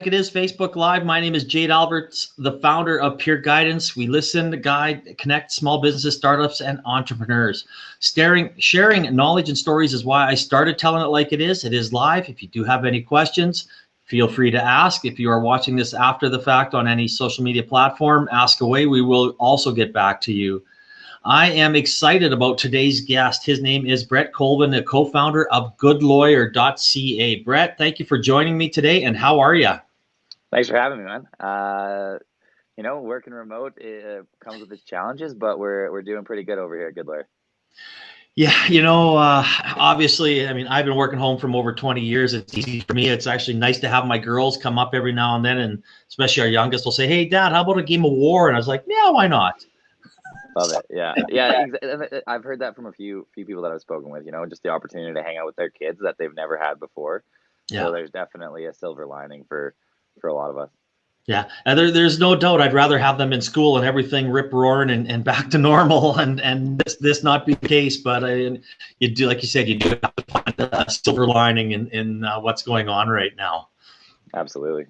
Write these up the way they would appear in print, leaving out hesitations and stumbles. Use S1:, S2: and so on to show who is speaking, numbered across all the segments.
S1: It is Facebook Live. My name is Jade Alberts, the founder of Peer Guidance. We listen, guide, connect small businesses, startups, and entrepreneurs. Sharing knowledge and stories is why I started Telling It Like It is. It is live. If you do have any questions, feel free to ask. If you are watching this after the fact on any social media platform, ask away. We will also get back to you. I am excited about today's guest. His name is Brett Colvin, the co-founder of Goodlawyer.ca. Brett, thank you for joining me today, and how are you?
S2: Thanks for having me, man. Working remote comes with its challenges, but we're doing pretty good over here at Goodlawyer.
S1: Yeah, obviously, I've been working home from over 20 years. It's easy for me. It's actually nice to have my girls come up every now and then, and especially our youngest will say, "Hey, Dad, how about a game of war?" And I was like, "Yeah, why not?"
S2: Love it. Yeah. I've heard that from a few people that I've spoken with. Just the opportunity to hang out with their kids that they've never had before. Yeah. So there's definitely a silver lining for a lot of us.
S1: Yeah, and there's no doubt I'd rather have them in school and everything rip roaring and back to normal and this not be the case. But you do, like you said, you do have to find a silver lining in what's going on right now.
S2: Absolutely.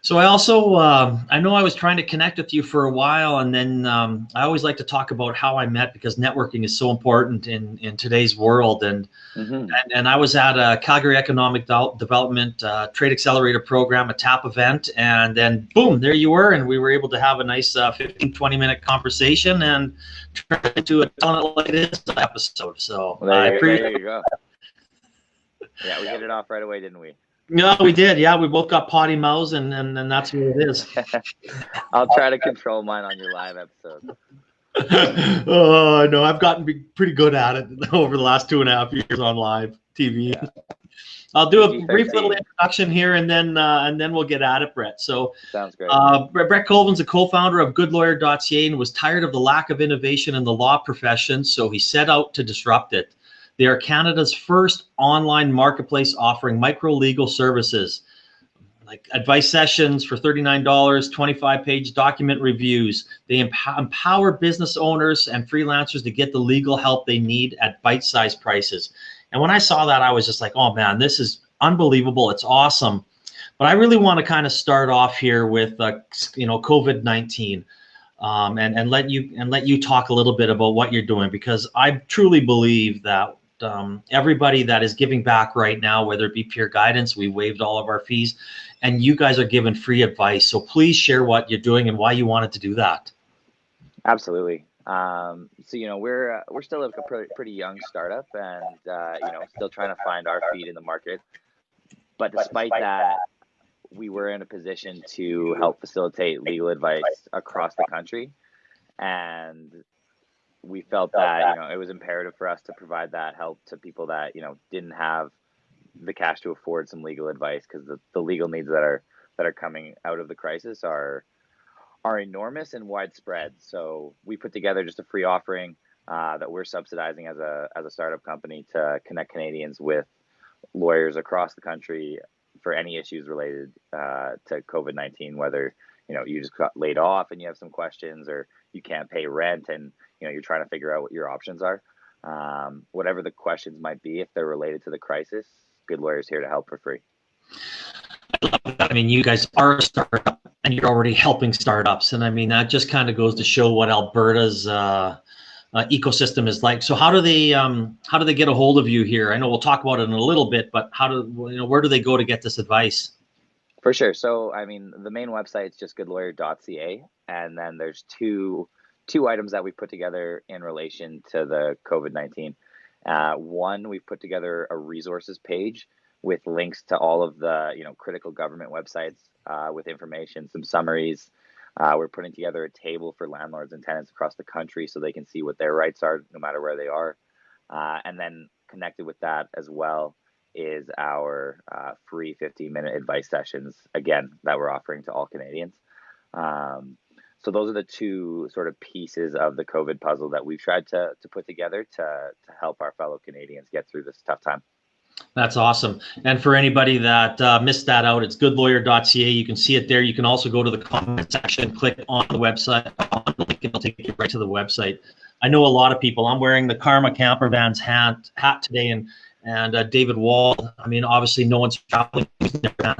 S1: So I also, I know I was trying to connect with you for a while, and then I always like to talk about how I met, because networking is so important in today's world. And and I was at a Calgary Economic Development Trade Accelerator Program, a TAP event, and then boom, there you were, and we were able to have a nice 15, 20-minute conversation and turn it into a Telling It Like It Is episode. So
S2: there you go. Yeah, we hit it off right away, didn't we?
S1: No, we did. Yeah, we both got potty mouths, and that's what it is.
S2: I'll try to control mine on your live episode.
S1: Oh, no, I've gotten pretty good at it over the last 2.5 years on live TV. Yeah. I'll do a brief little introduction here, and then we'll get at it, Brett. So,
S2: sounds great.
S1: Brett Colvin's a co-founder of Goodlawyer.ca and was tired of the lack of innovation in the law profession, so he set out to disrupt it. They are Canada's first online marketplace offering micro-legal services, like advice sessions for $39, 25-page document reviews. They empower business owners and freelancers to get the legal help they need at bite-sized prices. And when I saw that, I was just like, oh man, this is unbelievable. It's awesome. But I really want to kind of start off here with, COVID-19. And let you talk a little bit about what you're doing, because I truly believe that everybody that is giving back right now, whether it be Peer Guidance, we waived all of our fees, and you guys are giving free advice. So please share what you're doing and why you wanted to do that.
S2: Absolutely. So we're still a pretty young startup, and still trying to find our feet in the market. But despite that, we were in a position to help facilitate legal advice across the country, and we felt that it was imperative for us to provide that help to people that didn't have the cash to afford some legal advice, because the legal needs that are coming out of the crisis are enormous and widespread. So we put together just a free offering that we're subsidizing as a startup company to connect Canadians with lawyers across the country for any issues related to COVID-19, whether you just got laid off and you have some questions, or you can't pay rent and you're trying to figure out what your options are. Whatever the questions might be, if they're related to the crisis, Goodlawyer is here to help for free.
S1: I love that. You guys are a startup and you're already helping startups, and that just kind of goes to show what Alberta's ecosystem is like. So how do they get a hold of you here? I know we'll talk about it in a little bit, but where do they go to get this advice?
S2: For sure. So the main website is just Goodlawyer.ca, and then there's two items that we put together in relation to the COVID-19. One, we've put together a resources page with links to all of the critical government websites with information, some summaries. We're putting together a table for landlords and tenants across the country so they can see what their rights are no matter where they are. And then connected with that as well is our free 15-minute advice sessions, again, that we're offering to all Canadians. So those are the two sort of pieces of the COVID puzzle that we've tried to put together to help our fellow Canadians get through this tough time.
S1: That's awesome. And for anybody that missed that out, it's Goodlawyer.ca. You can see it there. You can also go to the comment section, click on the website, on the link, and it'll take you right to the website. I know a lot of people. I'm wearing the Karma Camper Vans hat today, and and David Wald. I mean, obviously no one's traveling,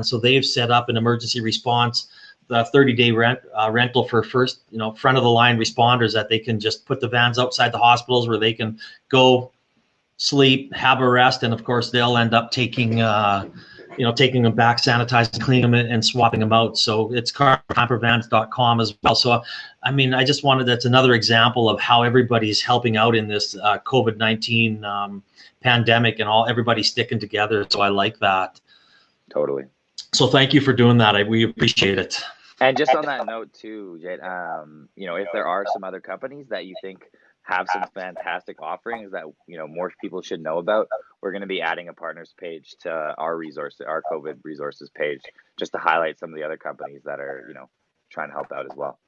S1: so they've set up an emergency response, the 30-day rental for first, front of the line responders, that they can just put the vans outside the hospitals where they can go sleep, have a rest, and of course they'll end up taking taking them back, sanitizing, cleaning them, and swapping them out. So it's campervans.com as well. So I mean, I just wanted, that's another example of how everybody's helping out in this COVID-19 pandemic, and everybody's sticking together. So I like that.
S2: Totally.
S1: So thank you for doing that. We appreciate it.
S2: And just on that note too, Jade, if there are some other companies that you think have some fantastic offerings that more people should know about, we're going to be adding a partners page to our COVID resources page, just to highlight some of the other companies that are trying to help out as well.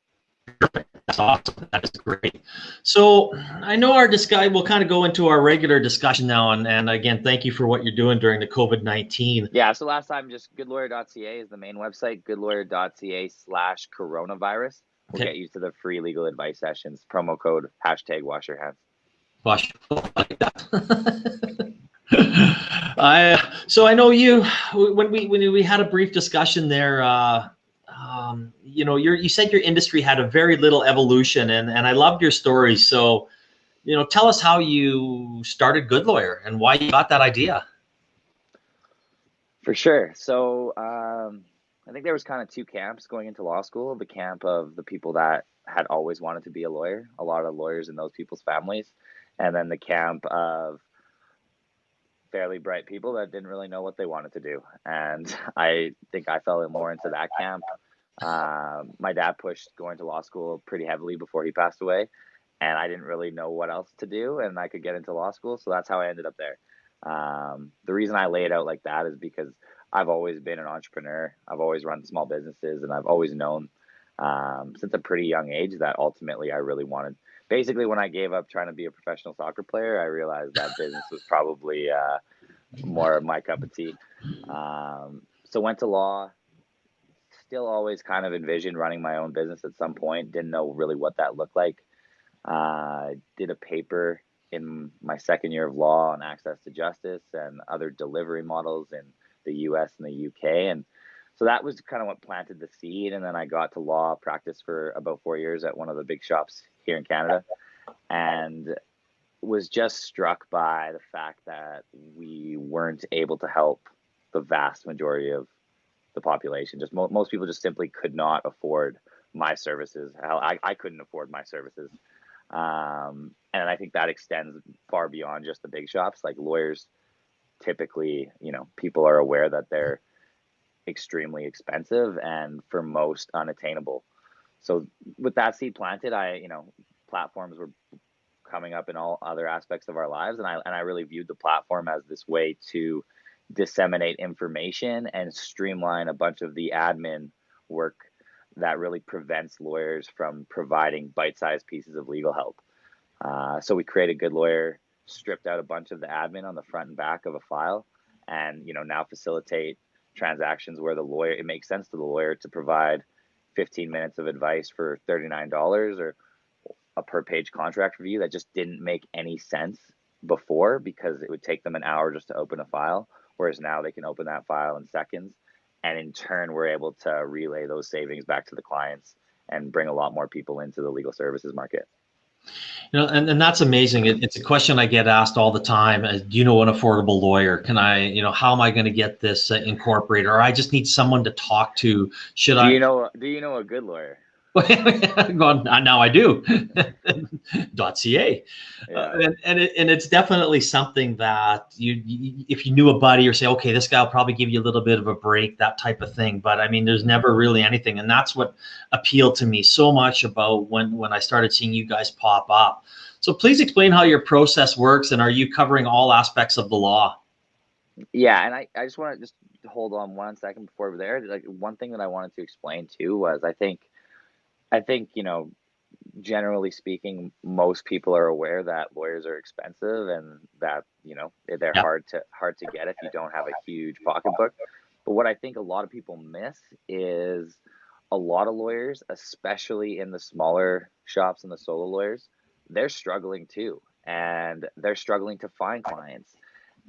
S1: That's awesome. That is great. So I know our discussion, we'll kind of go into our regular discussion now. And again, thank you for what you're doing during the COVID-19.
S2: Yeah. So last time, just goodlawyer.ca is the main website, goodlawyer.ca/coronavirus. We'll get you to the free legal advice sessions. Promo code #wash your hands.
S1: Wash. Like that. So I know you, when we had a brief discussion there, you said your industry had a very little evolution, and I loved your story. So, tell us how you started Goodlawyer and why you got that idea.
S2: For sure. So I think there was kind of two camps going into law school. The camp of the people that had always wanted to be a lawyer, a lot of lawyers in those people's families, and then the camp of fairly bright people that didn't really know what they wanted to do. And I think I fell more into that camp. My dad pushed going to law school pretty heavily before he passed away, and I didn't really know what else to do, and I could get into law school. So that's how I ended up there. The reason I lay it out like that is because I've always been an entrepreneur. I've always run small businesses, and I've always known since a pretty young age that ultimately I really wanted. Basically, when I gave up trying to be a professional soccer player, I realized that business was probably more of my cup of tea. So went to law. Still always kind of envisioned running my own business at some point. Didn't know really what that looked like. Did a paper in my second year of law on access to justice and other delivery models in the US and the UK. And so that was kind of what planted the seed. And then I got to law practice for about 4 years at one of the big shops here in Canada, and was just struck by the fact that we weren't able to help the vast majority of the population. Just most people just simply could not afford my services. I couldn't afford my services. And I think that extends far beyond just the big shops. Like lawyers, typically, people are aware that they're extremely expensive and for most unattainable. So with that seed planted, platforms were coming up in all other aspects of our lives. And I really viewed the platform as this way to disseminate information and streamline a bunch of the admin work that really prevents lawyers from providing bite-sized pieces of legal help. So we created Goodlawyer, stripped out a bunch of the admin on the front and back of a file, and now facilitate transactions where it makes sense to the lawyer to provide 15 minutes of advice for $39 or a per page contract review that just didn't make any sense before, because it would take them an hour just to open a file, whereas now they can open that file in seconds, and in turn we're able to relay those savings back to the clients and bring a lot more people into the legal services market.
S1: And that's amazing. It's a question I get asked all the time. Do you know an affordable lawyer? Can I, how am I going to get this incorporated? Or I just need someone to talk to.
S2: Do you know a good lawyer?
S1: Now I do. .ca.
S2: Yeah.
S1: And it's definitely something that if you knew a buddy or say, okay, this guy will probably give you a little bit of a break, that type of thing. But I mean, there's never really anything. And that's what appealed to me so much about when I started seeing you guys pop up. So please explain how your process works, and are you covering all aspects of the law?
S2: Yeah. And I just want to just hold on 1 second before we're there. Like, one thing that I wanted to explain too was I think, generally speaking, most people are aware that lawyers are expensive and that, they're hard to get if you don't have a huge pocketbook. But what I think a lot of people miss is a lot of lawyers, especially in the smaller shops and the solo lawyers, they're struggling too. And they're struggling to find clients.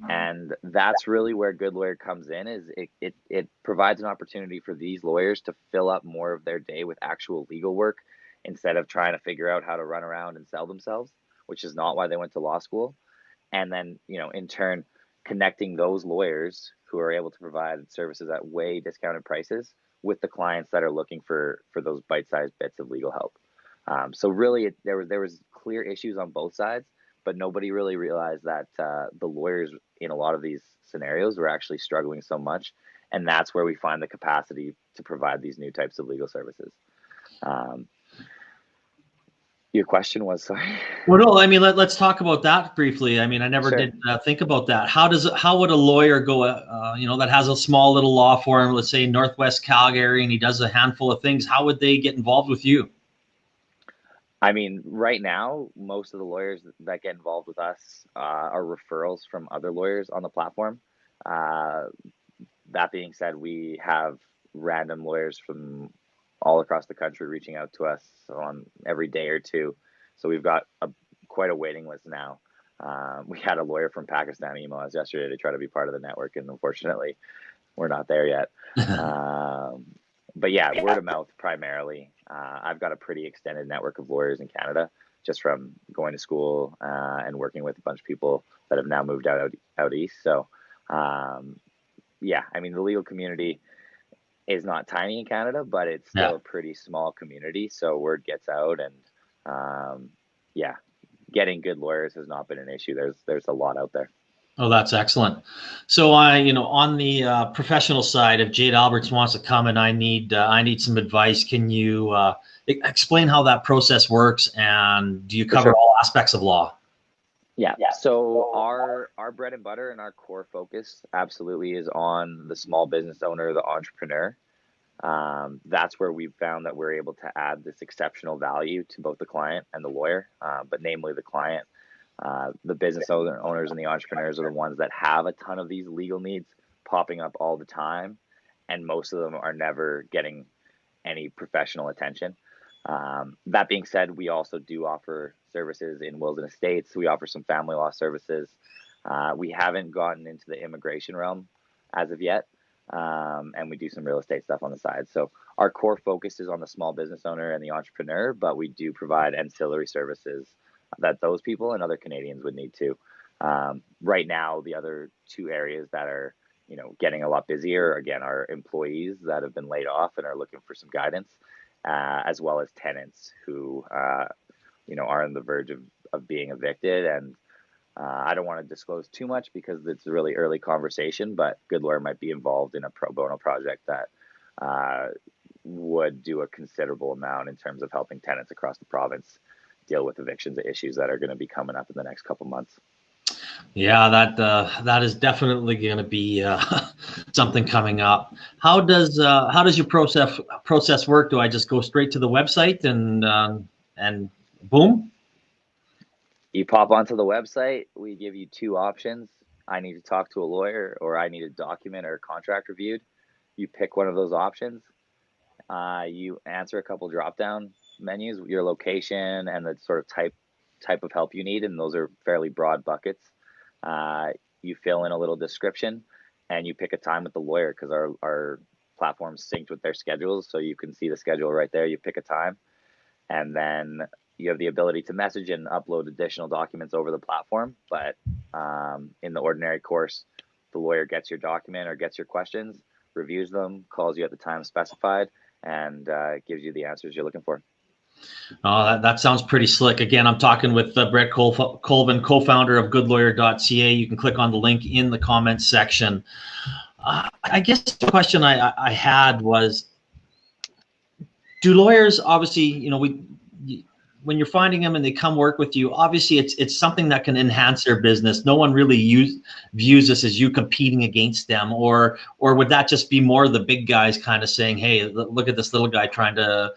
S2: And that's really where Goodlawyer comes in. Is it provides an opportunity for these lawyers to fill up more of their day with actual legal work instead of trying to figure out how to run around and sell themselves, which is not why they went to law school. And then, in turn, connecting those lawyers who are able to provide services at way discounted prices with the clients that are looking for those bite-sized bits of legal help. So really, there was clear issues on both sides, but nobody really realized that the lawyers in a lot of these scenarios were actually struggling so much, and that's where we find the capacity to provide these new types of legal services. Your question was, sorry.
S1: Well, no, I mean, let's talk about that briefly. I mean, I never
S2: Sure.
S1: did think about that. How would a lawyer go, that has a small little law firm, let's say Northwest Calgary, and he does a handful of things. How would they get involved with you?
S2: I mean, right now, most of the lawyers that get involved with us are referrals from other lawyers on the platform. Uh, that being said, we have random lawyers from all across the country reaching out to us on every day or two. So we've got quite a waiting list now. We had a lawyer from Pakistan email us yesterday to try to be part of the network, and unfortunately, we're not there yet. But yeah, word of mouth primarily. I've got a pretty extended network of lawyers in Canada, just from going to school and working with a bunch of people that have now moved out east. So, yeah, I mean, the legal community is not tiny in Canada, but it's
S1: Yeah.
S2: still a pretty small community. So word gets out, and yeah, getting good lawyers has not been an issue. There's a lot out there.
S1: Oh, that's excellent. So on the professional side, if Jade Alberts wants to come and I need some advice, can you explain how that process works, and do you cover all aspects of law?
S2: Yeah. So our bread and butter and our core focus absolutely is on the small business owner, the entrepreneur. That's where we've found that we're able to add this exceptional value to both the client and the lawyer, but namely the client. The business owners and the entrepreneurs are the ones that have a ton of these legal needs popping up all the time, and most of them are never getting any professional attention. That being said, we also do offer services in wills and estates. We offer some family law services. We haven't gotten into the immigration realm as of yet, and we do some real estate stuff on the side. So our core focus is on the small business owner and the entrepreneur, but we do provide ancillary services that those people and other Canadians would need too. Right now, the other two areas that are getting a lot busier again are employees that have been laid off and are looking for some guidance, as well as tenants who are on the verge of being evicted. And I don't want to disclose too much because it's a really early conversation, but Goodlawyer might be involved in a pro bono project that would do a considerable amount in terms of helping tenants across the province deal with evictions issues that are going to be coming up in the next couple months.
S1: Yeah, that is definitely going to be something coming up. How does your process work? Do I just go straight to the website and boom?
S2: You pop onto the website. We give you two options. I need to talk to a lawyer, or I need a document or a contract reviewed. You pick one of those options. You answer a couple drop-down menus, your location, and the sort of type of help you need, and those are fairly broad buckets. You fill in a little description, and you pick a time with the lawyer because our platform's synced with their schedules, so you can see the schedule right there. You pick a time, and then you have the ability to message and upload additional documents over the platform. But in the ordinary course, the lawyer gets your document or gets your questions, reviews them, calls you at the time specified, and gives you the answers you're looking for.
S1: Oh, that sounds pretty slick. Again, I'm talking with Brett Colvin, co-founder of Goodlawyer.ca. You can click on the link in the comments section. I guess the question I had was, do lawyers obviously, when you're finding them and they come work with you, obviously it's something that can enhance their business. No one really views this as you competing against them, or would that just be more the big guys kind of saying, hey, look at this little guy trying to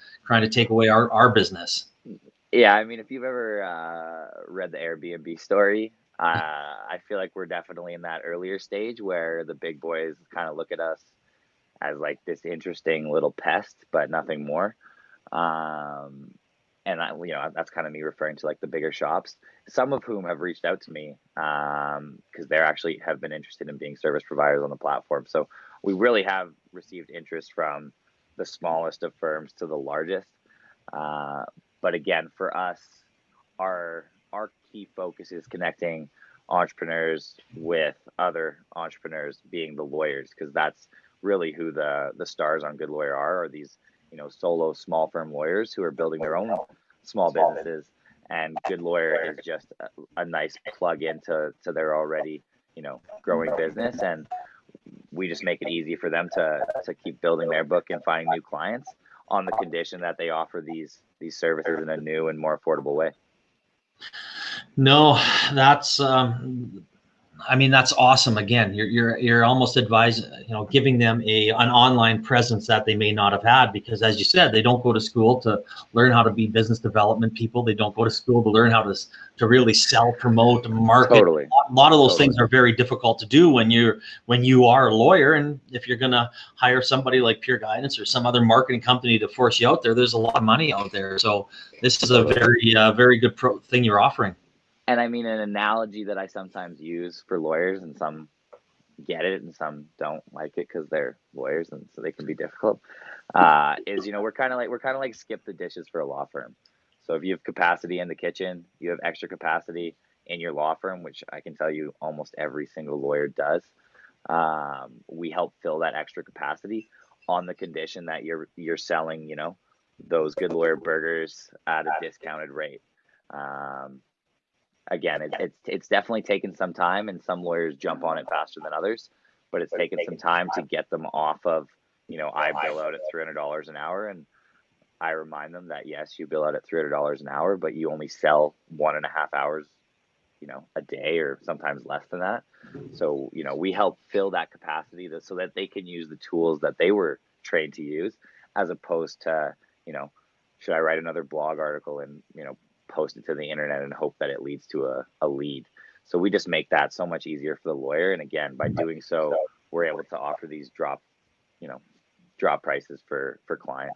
S1: take away our business?
S2: Yeah, I mean, if you've ever read the Airbnb story, I feel like we're definitely in that earlier stage where the big boys kind of look at us as like this interesting little pest, but nothing more. and that's kind of me referring to like the bigger shops, some of whom have reached out to me because they're actually have been interested in being service providers on the platform. So we really have received interest from the smallest of firms to the largest. But again, for us, our key focus is connecting entrepreneurs with other entrepreneurs, being the lawyers, because that's really who the stars on Goodlawyer are these solo small firm lawyers who are building their own small businesses, and Goodlawyer is just a nice plug into their already growing business, and we just make it easy for them to keep building their book and finding new clients on the condition that they offer these services in a new and more affordable way.
S1: No, that's I mean, that's awesome. Again, you're almost advising, giving them an online presence that they may not have had, because as you said, they don't go to school to learn how to be business development people. They don't go to school to learn how to really sell, promote, market.
S2: Totally.
S1: A lot of those things are very difficult to do when you are a lawyer. And if you're going to hire somebody like Pure Guidance or some other marketing company to force you out there, there's a lot of money out there. So this is a very good thing you're offering.
S2: And I mean, an analogy that I sometimes use for lawyers, and some get it and some don't like it because they're lawyers and so they can be difficult, is we're kind of like skip the dishes for a law firm. So if you have capacity in the kitchen, you have extra capacity in your law firm, which I can tell you almost every single lawyer does. We help fill that extra capacity on the condition that you're selling those Goodlawyer burgers at a discounted rate. Again, it's definitely taken some time, and some lawyers jump on it faster than others, but it's taken some time to get them off of, I bill out at $300 an hour, and I remind them that yes, you bill out at $300 an hour, but you only sell 1.5 hours, a day, or sometimes less than that. So, we help fill that capacity so that they can use the tools that they were trained to use, as opposed to, should I write another blog article and, post it to the internet and hope that it leads to a lead. So we just make that so much easier for the lawyer. And again, by doing so, we're able to offer these drop prices for clients.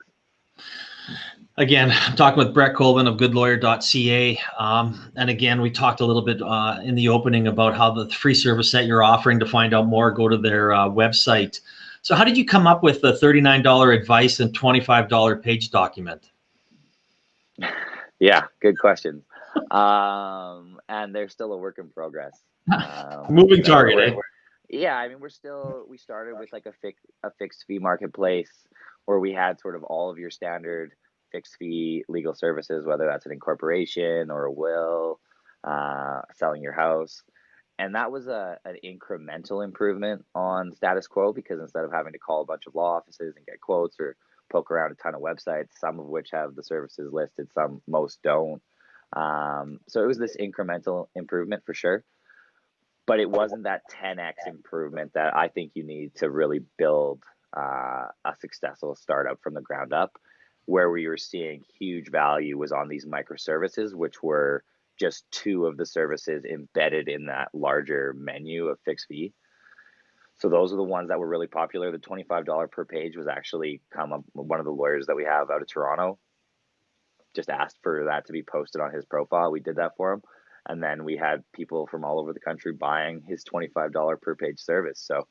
S1: Again, I'm talking with Brett Colvin of Goodlawyer.ca. And again, we talked a little bit in the opening about how the free service that you're offering. To find out more, go to their website. So how did you come up with the $39 advice and $25 page document?
S2: Yeah, good question. And they're still a work in progress.
S1: Moving target.
S2: Yeah, I mean, we started with like a fixed fee marketplace where we had sort of all of your standard fixed fee legal services, whether that's an incorporation or a will, selling your house. And that was an incremental improvement on status quo, because instead of having to call a bunch of law offices and get quotes, or poke around a ton of websites, some of which have the services listed, most don't. So it was this incremental improvement for sure, but it wasn't that 10x improvement that I think you need to really build a successful startup from the ground up. Where we were seeing huge value was on these microservices, which were just two of the services embedded in that larger menu of fixed fee. So those are the ones that were really popular. The $25 per page was actually one of the lawyers that we have out of Toronto just asked for that to be posted on his profile. We did that for him. And then we had people from all over the country buying his $25 per page service. So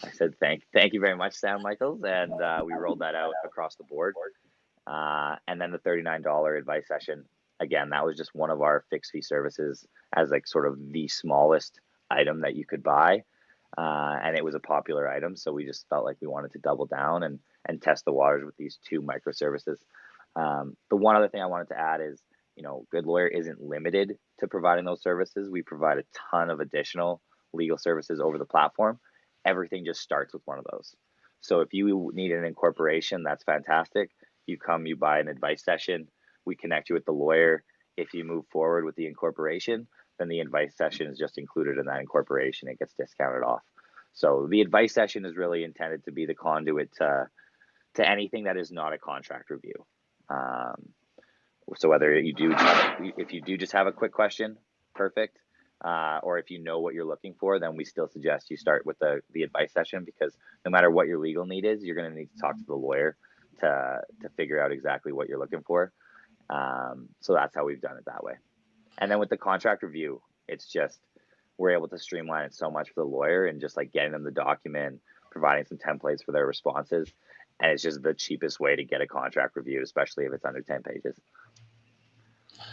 S2: I said, thank you very much, Sam Michaels. And we rolled that out across the board. And then the $39 advice session, again, that was just one of our fixed fee services, as like sort of the smallest item that you could buy. And it was a popular item. So we just felt like we wanted to double down and test the waters with these two microservices. The one other thing I wanted to add is, Goodlawyer isn't limited to providing those services. We provide a ton of additional legal services over the platform. Everything just starts with one of those. So if you need an incorporation, that's fantastic. You buy an advice session. We connect you with the lawyer. If you move forward with the incorporation, then the advice session is just included in that incorporation. It gets discounted off. So the advice session is really intended to be the conduit to anything that is not a contract review. So whether if you do just have a quick question, perfect. Or if you know what you're looking for, then we still suggest you start with the advice session, because no matter what your legal need is, you're going to need to talk to the lawyer to figure out exactly what you're looking for. So that's how we've done it that way. And then with the contract review, it's just we're able to streamline it so much for the lawyer and just like getting them the document, providing some templates for their responses. And it's just the cheapest way to get a contract reviewed, especially if it's under 10 pages.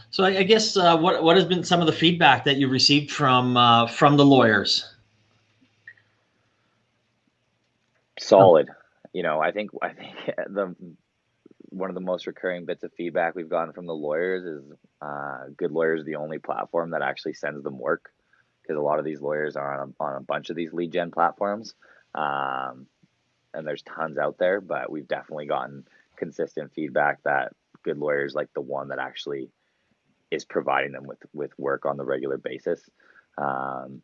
S1: So I guess what has been some of the feedback that you received from the lawyers?
S2: Solid. I think the one of the most recurring bits of feedback we've gotten from the lawyers is Goodlawyer is the only platform that actually sends them work, because a lot of these lawyers are on a bunch of these lead gen platforms, and there's tons out there, but we've definitely gotten consistent feedback that Goodlawyer is like the one that actually is providing them with work on the regular basis. And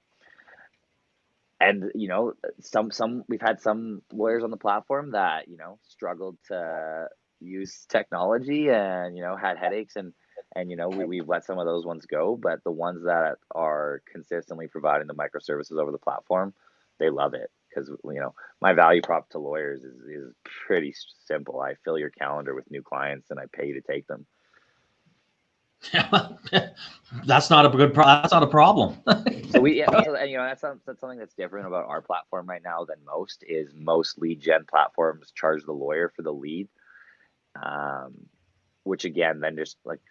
S2: some we've had some lawyers on the platform that struggled to use technology and had headaches, and we've let some of those ones go, but the ones that are consistently providing the microservices over the platform, they love it, because my value prop to lawyers is pretty simple. I fill your calendar with new clients and I pay you to take them.
S1: That's not a problem.
S2: So that's something that's different about our platform right now than most lead gen platforms charge the lawyer for the lead, which again then just like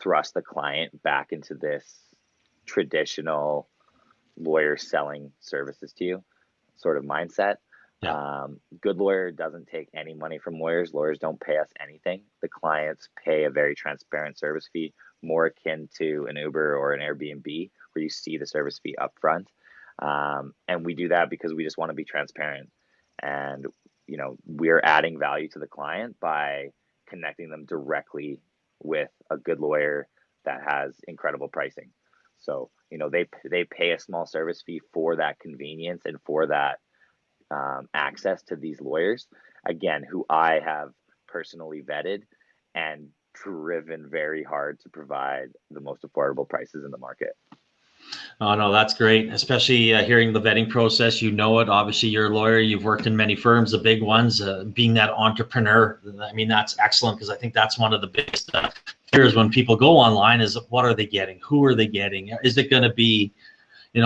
S2: thrust the client back into this traditional lawyer selling services to you sort of mindset. Yeah. Goodlawyer doesn't take any money from lawyers. Lawyers don't pay us anything. The clients pay a very transparent service fee, more akin to an Uber or an Airbnb, where you see the service fee upfront. And we do that because we just want to be transparent. And, we're adding value to the client by connecting them directly with a good lawyer that has incredible pricing. So, they pay a small service fee for that convenience and for that access to these lawyers, again, who I have personally vetted and driven very hard to provide the most affordable prices in the market.
S1: Oh, no, that's great, especially hearing the vetting process. Obviously, you're a lawyer. You've worked in many firms, the big ones. Being that entrepreneur, I mean, that's excellent, because I think that's one of the biggest fears when people go online is, what are they getting? Who are they getting? Is it going to be,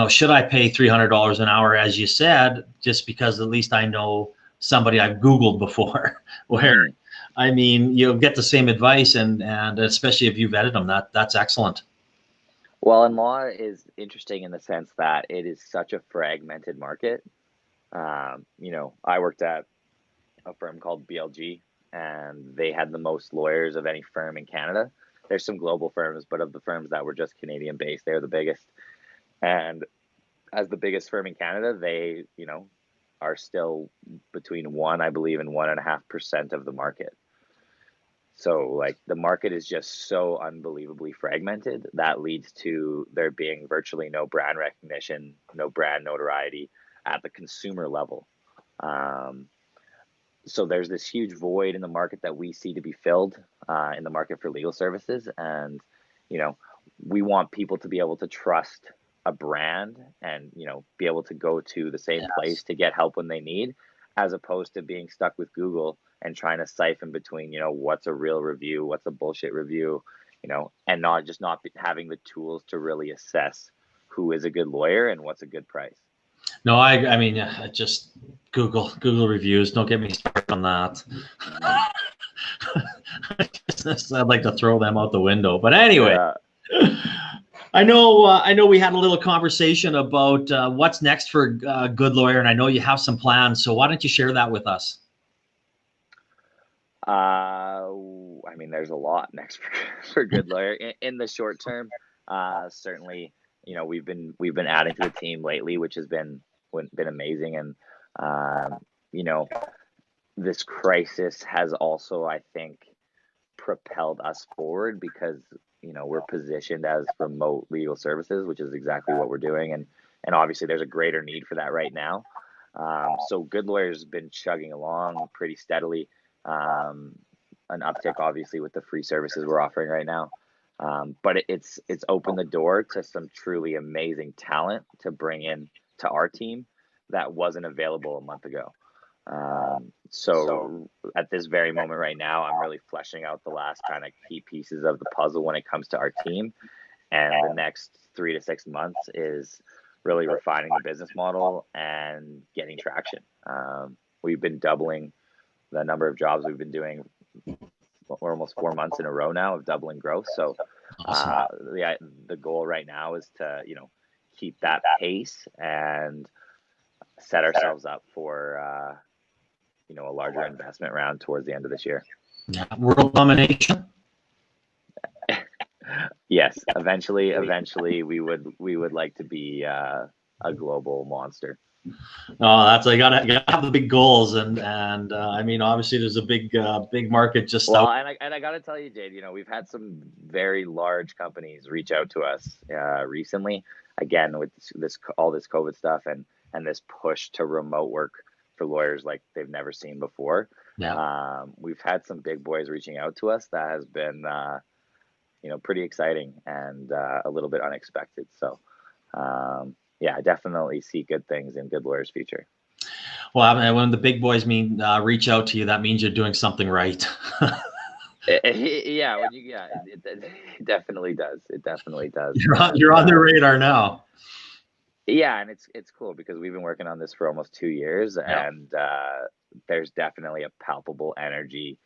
S1: should I pay $300 an hour, as you said, just because at least I know somebody I've Googled before? Where, I mean, you'll get the same advice, and especially if you vetted them, that's excellent.
S2: Well, and law is interesting in the sense that it is such a fragmented market. I worked at a firm called BLG, and they had the most lawyers of any firm in Canada. There's some global firms, but of the firms that were just Canadian based, they're the biggest. And as the biggest firm in Canada, they, are still between 1%, I believe, and 1.5% of the market. So like the market is just so unbelievably fragmented that leads to there being virtually no brand recognition, no brand notoriety at the consumer level. So there's this huge void in the market that we see to be filled in the market for legal services. And, we want people to be able to trust a brand and, be able to go to the same place to get help when they need, as opposed to being stuck with Google and trying to siphon between, what's a real review, what's a bullshit review, and not having the tools to really assess who is a good lawyer and what's a good price.
S1: No, I mean, just Google reviews. Don't get me started on that. I'd like to throw them out the window. But anyway, I know we had a little conversation about what's next for Goodlawyer, and I know you have some plans. So why don't you share that with us?
S2: I mean, there's a lot next for Goodlawyer in the short term. Certainly, we've been adding to the team lately, which has been amazing. And this crisis has also, I think, propelled us forward, because we're positioned as remote legal services, which is exactly what we're doing, and obviously there's a greater need for that right now. So Goodlawyer's been chugging along pretty steadily. An uptick, obviously, with the free services we're offering right now. But it's opened the door to some truly amazing talent to bring in to our team that wasn't available a month ago. So at this very moment right now, I'm really fleshing out the last kind of key pieces of the puzzle when it comes to our team. And the next 3 to 6 months is really refining the business model and getting traction. We've been doubling the number of jobs we've been doing. We're almost 4 months in a row now of doubling growth. So the goal right now is to, keep that pace and set ourselves up for, a larger investment round towards the end of this year.
S1: Yeah. World domination.
S2: Yes, eventually we would like to be a global monster.
S1: Oh, that's you gotta have the big goals, and I mean, obviously there's a big market just
S2: well,
S1: out.
S2: and I gotta tell you, Jade, we've had some very large companies reach out to us recently. Again, with all this COVID stuff and this push to remote work for lawyers like they've never seen before.
S1: Yeah.
S2: We've had some big boys reaching out to us. That has been pretty exciting and a little bit unexpected. So yeah, I definitely see good things in Goodlawyer's future.
S1: Well, I mean, when the big boys reach out to you, that means you're doing something right.
S2: Yeah, it definitely does. It definitely does.
S1: You're on their radar now.
S2: Yeah, and it's cool because we've been working on this for almost 2 years, and there's definitely a palpable energy.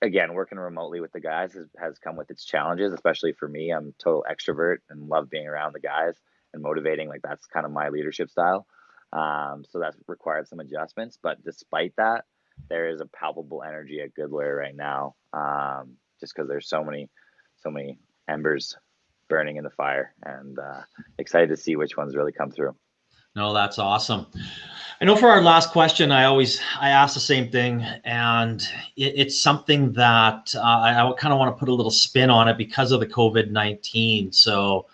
S2: Again, working remotely with the guys has come with its challenges, especially for me. I'm a total extrovert and love being around the guys and motivating. Like, that's kind of my leadership style. So that's required some adjustments. But despite that, there is a palpable energy at Goodlawyer right now, just because there's so many embers burning in the fire, and excited to see which ones really come through.
S1: No, that's awesome. I know for our last question, I ask the same thing, and it's something that I kind of want to put a little spin on it because of the COVID-19. So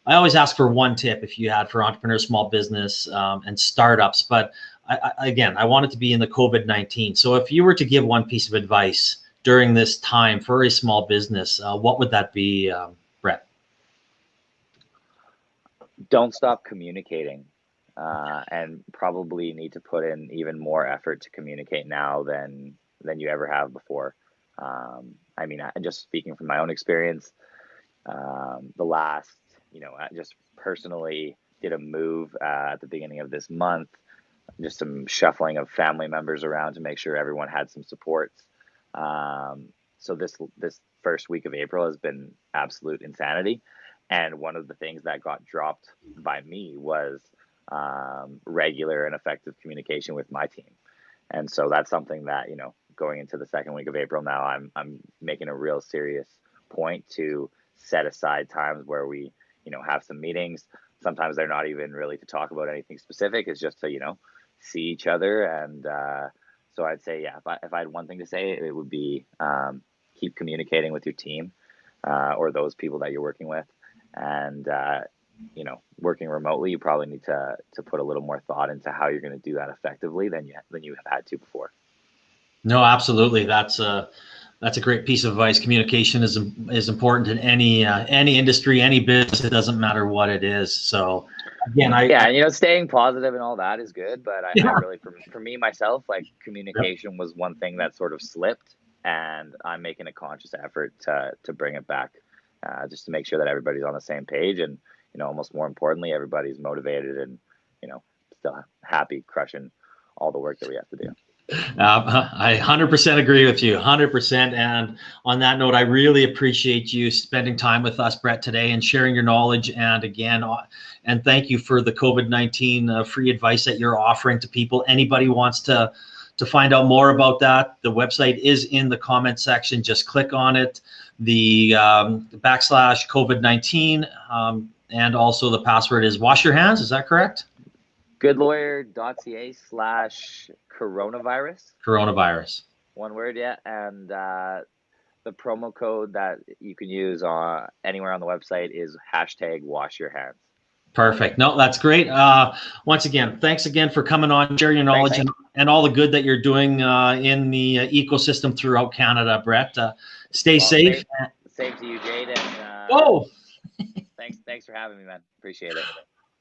S1: I always ask for one tip if you had for entrepreneurs, small business, and startups. But I want it to be in the COVID-19. So if you were to give one piece of advice during this time for a small business, what would that be, Brett?
S2: Don't stop communicating. And probably need to put in even more effort to communicate now than you ever have before. I mean, just speaking from my own experience, the last, I just personally did a move at the beginning of this month, just some shuffling of family members around to make sure everyone had some supports. So this first week of April has been absolute insanity. And one of the things that got dropped by me was regular and effective communication with my team. And so that's something that, going into the second week of April now, I'm making a real serious point to set aside times where we, have some meetings. Sometimes they're not even really to talk about anything specific. It's just to, see each other. And so I'd say, yeah, if I had one thing to say, it would be keep communicating with your team or those people that you're working with. And working remotely, you probably need to put a little more thought into how you're going to do that effectively than you have had to before.
S1: No, absolutely. That's a great piece of advice. Communication is important in any industry, any business. It doesn't matter what it is. So again,
S2: staying positive and all that is good, but I really, for me myself, like, communication was one thing that sort of slipped, and I'm making a conscious effort to bring it back, just to make sure that everybody's on the same page, and almost more importantly, everybody's motivated and still happy crushing all the work that we have to do.
S1: I 100% agree with you, 100%. And on that note, I really appreciate you spending time with us, Brett, today and sharing your knowledge. And again, and thank you for the COVID-19 free advice that you're offering to people. Anybody wants to find out more about that, the website is in the comment section. Just click on it. The / COVID-19, and also the password is wash your hands. Is that correct?
S2: Goodlawyer.ca /coronavirus.
S1: Coronavirus.
S2: One word, yeah. And the promo code that you can use anywhere on the website is #washyourhands.
S1: Perfect. No, that's great. Once again, thanks again for coming on, sharing your knowledge and all the good that you're doing in the ecosystem throughout Canada, Brett. Stay safe.
S2: Same to you, Jade. And, thanks for having me, man. Appreciate it.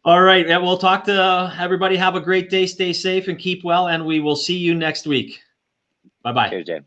S1: All right. Yeah, we'll talk to everybody. Have a great day. Stay safe and keep well. And we will see you next week. Bye-bye.
S2: Cheers, Jay.